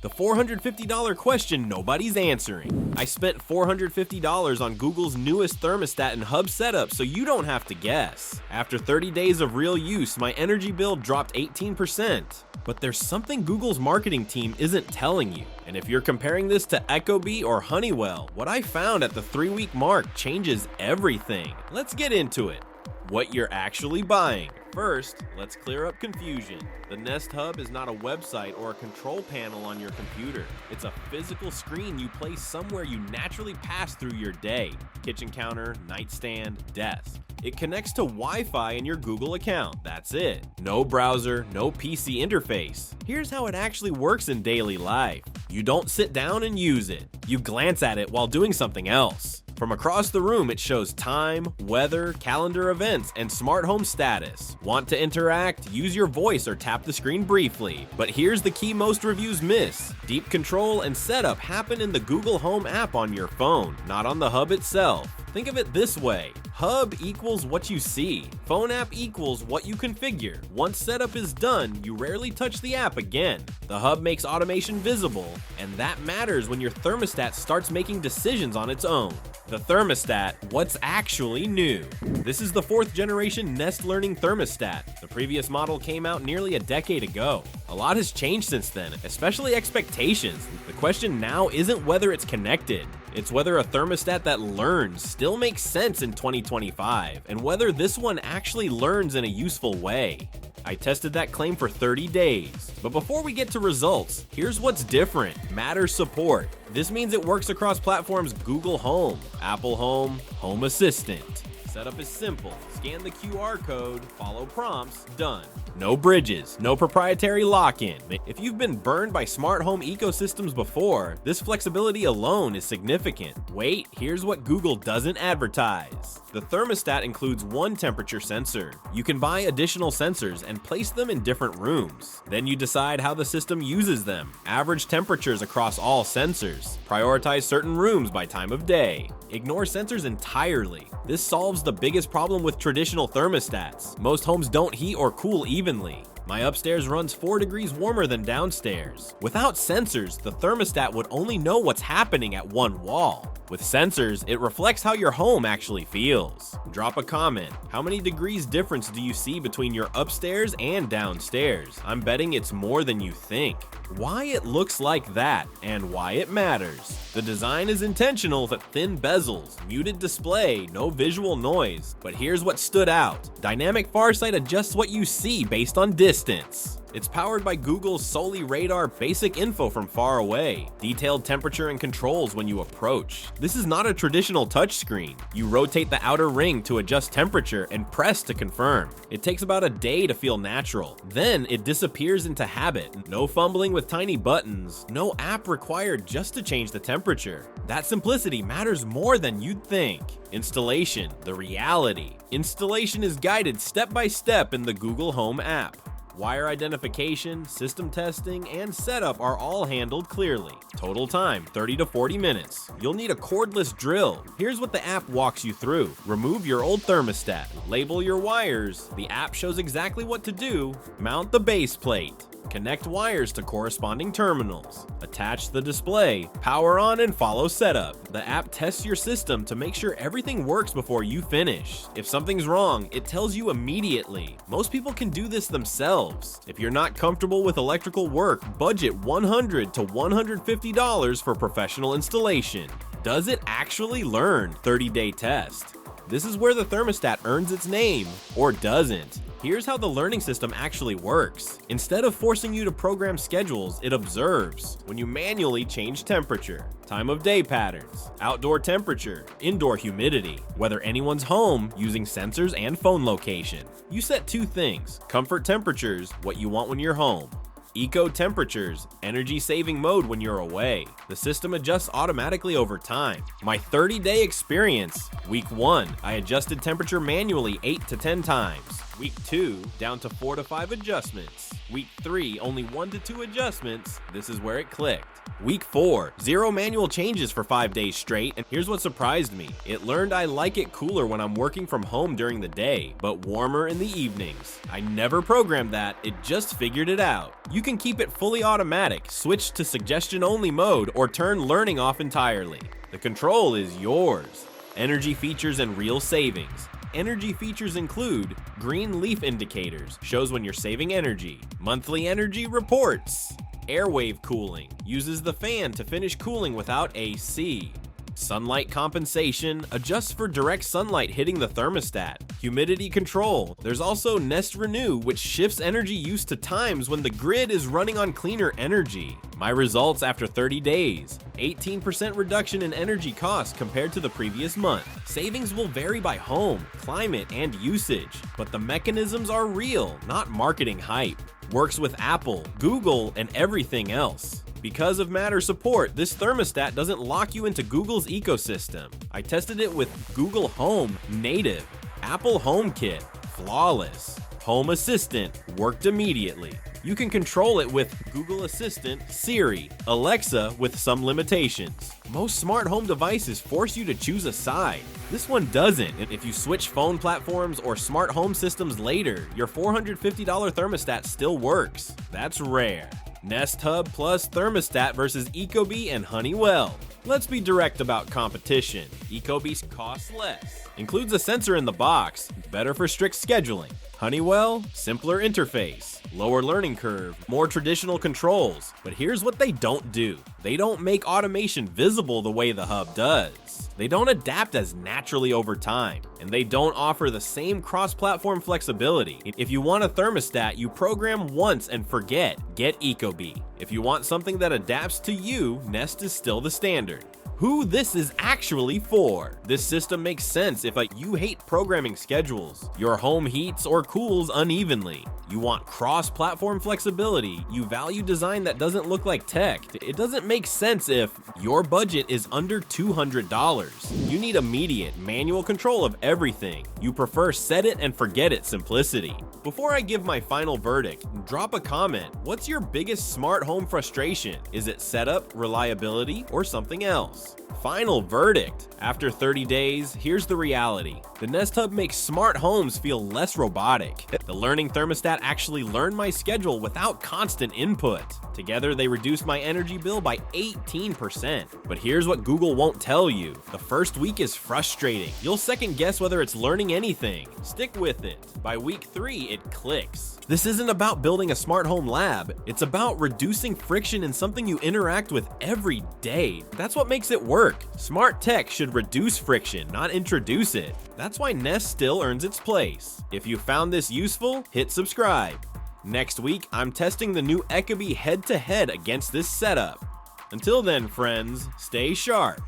The $450 question nobody's answering. I spent $450 on Google's newest thermostat and hub setup, so you don't have to guess. After 30 days of real use, my energy bill dropped 18%. But there's something Google's marketing team isn't telling you. And if you're comparing this to Ecobee or Honeywell, what I found at the 3-week mark changes everything. Let's get into it. What you're actually buying. First, let's clear up confusion. The Nest Hub is not a website or a control panel on your computer. It's a physical screen you place somewhere you naturally pass through your day. Kitchen counter, nightstand, desk. It connects to Wi-Fi in your Google account. That's it. No browser, no PC interface. Here's how it actually works in daily life. You don't sit down and use it. You glance at it while doing something else. From across the room, it shows time, weather, calendar events, and smart home status. Want to interact? Use your voice or tap the screen briefly. But here's the key most reviews miss. Deep control and setup happen in the Google Home app on your phone, not on the hub itself. Think of it this way. Hub equals what you see. Phone app equals what you configure. Once setup is done, you rarely touch the app again. The hub makes automation visible, and that matters when your thermostat starts making decisions on its own. The thermostat, what's actually new? This is the 4th generation Nest Learning Thermostat. The previous model came out nearly a decade ago. A lot has changed since then, especially expectations. The question now isn't whether it's connected. It's whether a thermostat that learns still makes sense in 2025, and whether this one actually learns in a useful way. I tested that claim for 30 days. But before we get to results, here's what's different. Matter support. This means it works across platforms Google Home, Apple Home, Home Assistant. Setup is simple. Scan the QR code, follow prompts, done. No bridges, no proprietary lock-in. If you've been burned by smart home ecosystems before, this flexibility alone is significant. Wait, here's what Google doesn't advertise. The thermostat includes one temperature sensor. You can buy additional sensors and place them in different rooms. Then you decide how the system uses them. Average temperatures across all sensors. Prioritize certain rooms by time of day. Ignore sensors entirely. This solves the biggest problem with traditional thermostats. Most homes don't heat or cool evenly. My upstairs runs 4 degrees warmer than downstairs. Without sensors, the thermostat would only know what's happening at one wall. With sensors, it reflects how your home actually feels. Drop a comment. How many degrees difference do you see between your upstairs and downstairs? I'm betting it's more than you think. Why it looks like that, and why it matters. The design is intentional with thin bezels, muted display, no visual noise. But here's what stood out. Dynamic Farsight adjusts what you see based on distance. It's powered by Google's Soli radar basic info from far away. Detailed temperature and controls when you approach. This is not a traditional touchscreen. You rotate the outer ring to adjust temperature and press to confirm. It takes about a day to feel natural. Then it disappears into habit. No fumbling with tiny buttons. No app required just to change the temperature. That simplicity matters more than you'd think. Installation, the reality. Installation is guided step by step in the Google Home app. Wire identification, system testing, and setup are all handled clearly. Total time, 30 to 40 minutes. You'll need a cordless drill. Here's what the app walks you through. Remove your old thermostat. Label your wires. The app shows exactly what to do. Mount the base plate. Connect wires to corresponding terminals. Attach the display. Power on and follow setup. The app tests your system to make sure everything works before you finish. If something's wrong, it tells you immediately. Most people can do this themselves. If you're not comfortable with electrical work, budget $100 to $150 for professional installation. Does it actually learn? 30-day test. This is where the thermostat earns its name, or doesn't. Here's how the learning system actually works. Instead of forcing you to program schedules, it observes. When you manually change temperature, time of day patterns, outdoor temperature, indoor humidity, whether anyone's home using sensors and phone location. You set 2 things: comfort temperatures, what you want when you're home. Eco temperatures, energy saving mode when you're away. The system adjusts automatically over time. My 30-day experience. Week 1, I adjusted temperature manually 8 to 10 times. Week 2, down to 4 to 5 adjustments. Week 3, only 1 to 2 adjustments. This is where it clicked. Week 4, 0 manual changes for 5 days straight, and here's what surprised me. It learned I like it cooler when I'm working from home during the day, but warmer in the evenings. I never programmed that, it just figured it out. You can keep it fully automatic, switch to suggestion-only mode, or turn learning off entirely. The control is yours. Energy features and real savings. Energy features include green leaf indicators, shows when you're saving energy, monthly energy reports, airwave cooling, uses the fan to finish cooling without AC, sunlight compensation, adjusts for direct sunlight hitting the thermostat, humidity control. There's also Nest Renew, which shifts energy use to times when the grid is running on cleaner energy. My results after 30 days, 18% reduction in energy costs compared to the previous month. Savings will vary by home, climate, and usage, but the mechanisms are real, not marketing hype. Works with Apple, Google, and everything else. Because of Matter support, this thermostat doesn't lock you into Google's ecosystem. I tested it with Google Home native, Apple HomeKit, flawless, Home Assistant worked immediately. You can control it with Google Assistant, Siri, Alexa with some limitations. Most smart home devices force you to choose a side. This one doesn't, and if you switch phone platforms or smart home systems later, your $450 thermostat still works. That's rare. Nest Hub plus thermostat versus Ecobee and Honeywell. Let's be direct about competition. Ecobee costs less, includes a sensor in the box, better for strict scheduling. Honeywell, simpler interface, lower learning curve, more traditional controls. But here's what they don't do. They don't make automation visible the way the Hub does. They don't adapt as naturally over time, and they don't offer the same cross-platform flexibility. If you want a thermostat, you program once and forget. Get Ecobee. If you want something that adapts to you, Nest is still the standard. Who this is actually for. This system makes sense if you hate programming schedules, your home heats or cools unevenly, you want cross-platform flexibility, you value design that doesn't look like tech. It doesn't make sense if your budget is under $200. You need immediate manual control of everything. You prefer set it and forget it simplicity. Before I give my final verdict, drop a comment. What's your biggest smart home frustration? Is it setup, reliability, or something else? Final verdict. After 30 days, here's the reality. The Nest Hub makes smart homes feel less robotic. The learning thermostat actually learned my schedule without constant input. Together, they reduced my energy bill by 18%. But here's what Google won't tell you. The first week is frustrating. You'll second guess whether it's learning anything. Stick with it. By week 3, it clicks. This isn't about building a smart home lab. It's about reducing friction in something you interact with every day. That's what makes it work. Smart tech should reduce friction, not introduce it. That's why Nest still earns its place. If you found this useful, hit subscribe. Next week, I'm testing the new Ecobee head-to-head against this setup. Until then, friends, stay sharp.